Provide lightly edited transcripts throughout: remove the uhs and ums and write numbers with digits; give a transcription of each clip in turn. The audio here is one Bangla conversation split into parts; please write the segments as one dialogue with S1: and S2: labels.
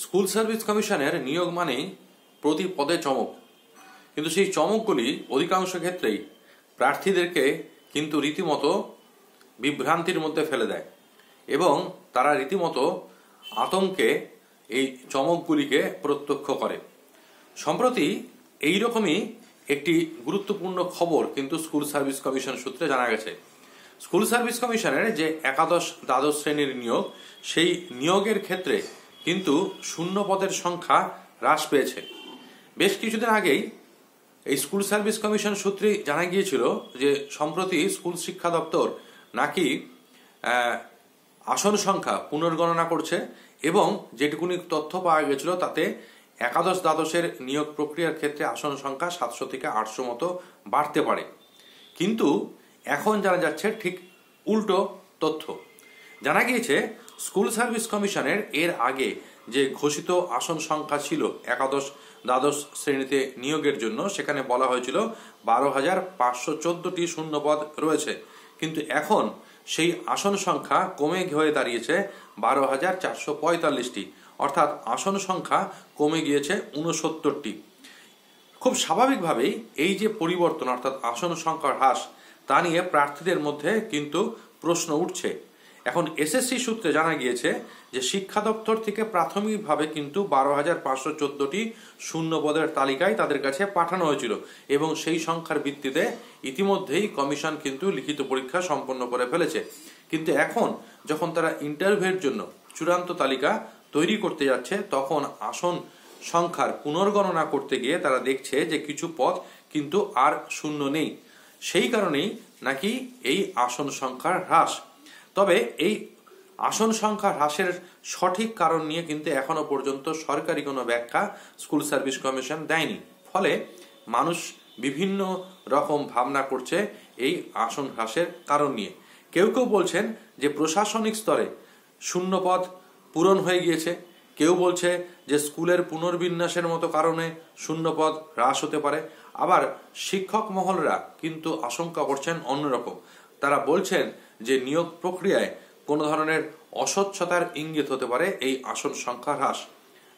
S1: স্কুল সার্ভিস কমিশনের নিয়োগ মানেই প্রতি পদে চমক, কিন্তু সেই চমকগুলি অধিকাংশ ক্ষেত্রেই প্রার্থীদেরকে কিন্তু রীতিমতো বিভ্রান্তির মধ্যে ফেলে দেয় এবং তারা রীতিমতো আতঙ্কে এই চমকগুলিকে প্রত্যক্ষ করে। সম্প্রতি এইরকমই একটি গুরুত্বপূর্ণ খবর কিন্তু স্কুল সার্ভিস কমিশন সূত্রে জানা গেছে। স্কুল সার্ভিস কমিশনের যে একাদশ দ্বাদশ শ্রেণীর নিয়োগ, সেই নিয়োগের ক্ষেত্রে কিন্তু শূন্য পদের সংখ্যা হ্রাস পেয়েছে। বেশ কিছুদিন আগেই এই স্কুল সার্ভিস কমিশন সূত্রে জানা গিয়েছিল যে সম্প্রতি স্কুল শিক্ষা দপ্তর নাকি আসন সংখ্যা পুনর্গণনা করছে এবং যেটুকুনি তথ্য পাওয়া গেছিল তাতে একাদশ দ্বাদশের নিয়োগ প্রক্রিয়ার ক্ষেত্রে আসন সংখ্যা 700 থেকে 800 মতো বাড়তে পারে। কিন্তু এখন জানা যাচ্ছে ঠিক উল্টো তথ্য। জানা গিয়েছে স্কুল সার্ভিস কমিশনের এর আগে যে ঘোষিত আসন সংখ্যা ছিল একাদশ দ্বাদশ শ্রেণীতে নিয়োগের জন্য, সেখানে বলা হয়েছিল 12,514টি শূন্যপদ রয়েছে, কিন্তু এখন সেই আসন সংখ্যা কমে হয়ে দাঁড়িয়েছে 12,445টি, অর্থাৎ আসন সংখ্যা কমে গিয়েছে 69টি। খুব স্বাভাবিকভাবেই এই যে পরিবর্তন অর্থাৎ আসন সংখ্যার হ্রাস, তা নিয়ে প্রার্থীদের মধ্যে কিন্তু প্রশ্ন উঠছে। এখন এসএসসি সূত্রে জানা গিয়েছে যে শিক্ষা দপ্তর থেকে প্রাথমিকভাবে কিন্তু 12,514টি শূন্য পদের তালিকায় তাদের কাছে পাঠানো হয়েছিল এবং সেই সংখ্যার ভিত্তিতে ইতিমধ্যেই কমিশন কিন্তু লিখিত পরীক্ষা সম্পন্ন করে ফেলেছে। কিন্তু এখন যখন তারা ইন্টারভিউয়ের জন্য চূড়ান্ত তালিকা তৈরি করতে যাচ্ছে, তখন আসন সংখ্যার পুনর্গণনা করতে গিয়ে তারা দেখছে যে কিছু পদ কিন্তু আর শূন্য নেই। সেই কারণেই নাকি এই আসন সংখ্যার হ্রাস। তবে এই আসন সংখ্যা হ্রাসের সঠিক কারণ নিয়ে কিন্তু এখনো পর্যন্ত সরকারি কোনো ব্যাখ্যা স্কুল সার্ভিস কমিশন দেয়নি। ফলে মানুষ বিভিন্ন রকম ভাবনা করছে এই আসন হ্রাসের কারণ নিয়ে। কেউ কেউ বলছেন যে প্রশাসনিক স্তরে শূন্যপদ পূরণ হয়ে গিয়েছে, কেউ বলছে যে স্কুলের পুনর্বিন্যাসের মতো কারণে শূন্যপদ হ্রাস হতে পারে। আবার শিক্ষক মহলরা কিন্তু আশঙ্কা করছেন অন্যরকম। তারা বলছেন যে নিয়োগ প্রক্রিয়ায় কোনো ধরনের অস্বচ্ছতার ইঙ্গিত হতে পারে এই আসন সংখ্যা হ্রাস।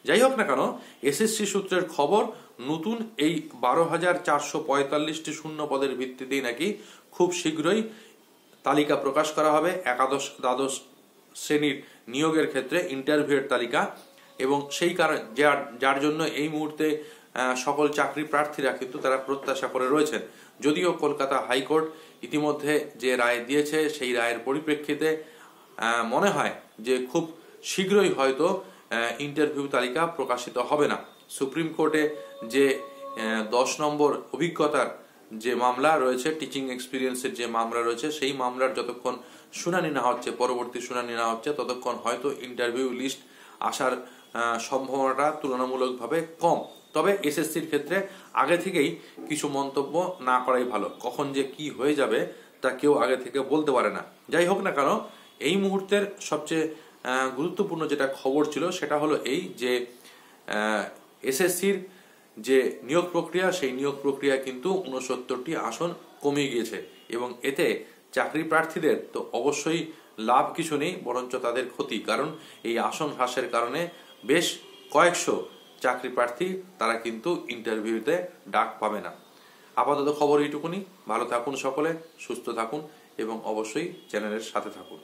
S1: যাই হোক না কেন, এসএসসি সূত্রের খবর নতুন এই 12,445টি শূন্য পদের ভিত্তিতেই নাকি খুব শীঘ্রই তালিকা প্রকাশ করা হবে একাদশ দ্বাদশ শ্রেণীর নিয়োগের ক্ষেত্রে ইন্টারভিউয়ের তালিকা। এবং সেই কারণ যার জন্য এই মুহূর্তে সকল চাকরি প্রার্থীরা কিন্তু তারা প্রত্যাশা করে রয়েছেন। যদিও কলকাতা হাইকোর্ট ইতিমধ্যে যে রায় দিয়েছে, সেই রায়ের পরিপ্রেক্ষিতে মনে হয় যে খুব শীঘ্রই হয়তো ইন্টারভিউ তালিকা প্রকাশিত হবে না। সুপ্রিম কোর্টে যে 10 নম্বর অভিজ্ঞতার যে মামলা রয়েছে, টিচিং এক্সপিরিয়েন্সের যে মামলা রয়েছে, সেই মামলার যতক্ষণ শুনানি না হচ্ছে, পরবর্তী শুনানি না হচ্ছে, ততক্ষণ হয়তো ইন্টারভিউ লিস্ট আসার সম্ভাবনাটা তুলনামূলকভাবে কম। তবে এসএসসির ক্ষেত্রে আগে থেকেই কিছু মন্তব্য না করাই ভালো। কখন যে কি হয়ে যাবে তা কেউ আগে থেকে বলতে পারে না। যাই হোক না কেন, এই মুহূর্তের সবচেয়ে গুরুত্বপূর্ণ যেটা খবর ছিল সেটা হলো এই যে এসএসসির যে নিয়োগ প্রক্রিয়া, সেই নিয়োগ প্রক্রিয়া কিন্তু 69টি আসন কমে গিয়েছে এবং এতে চাকরি প্রার্থীদের তো অবশ্যই লাভ কিছু নেই, বরঞ্চ তাদের ক্ষতি। কারণ এই আসন হ্রাসের কারণে বেশ কয়েকশো চাকরি প্রার্থী তারা কিন্তু ইন্টারভিউতে ডাক পাবে না। আপাতত খবর এইটুকুনি। ভালো থাকুন সকলে, সুস্থ থাকুন এবং অবশ্যই চ্যানেলের সাথে থাকুন।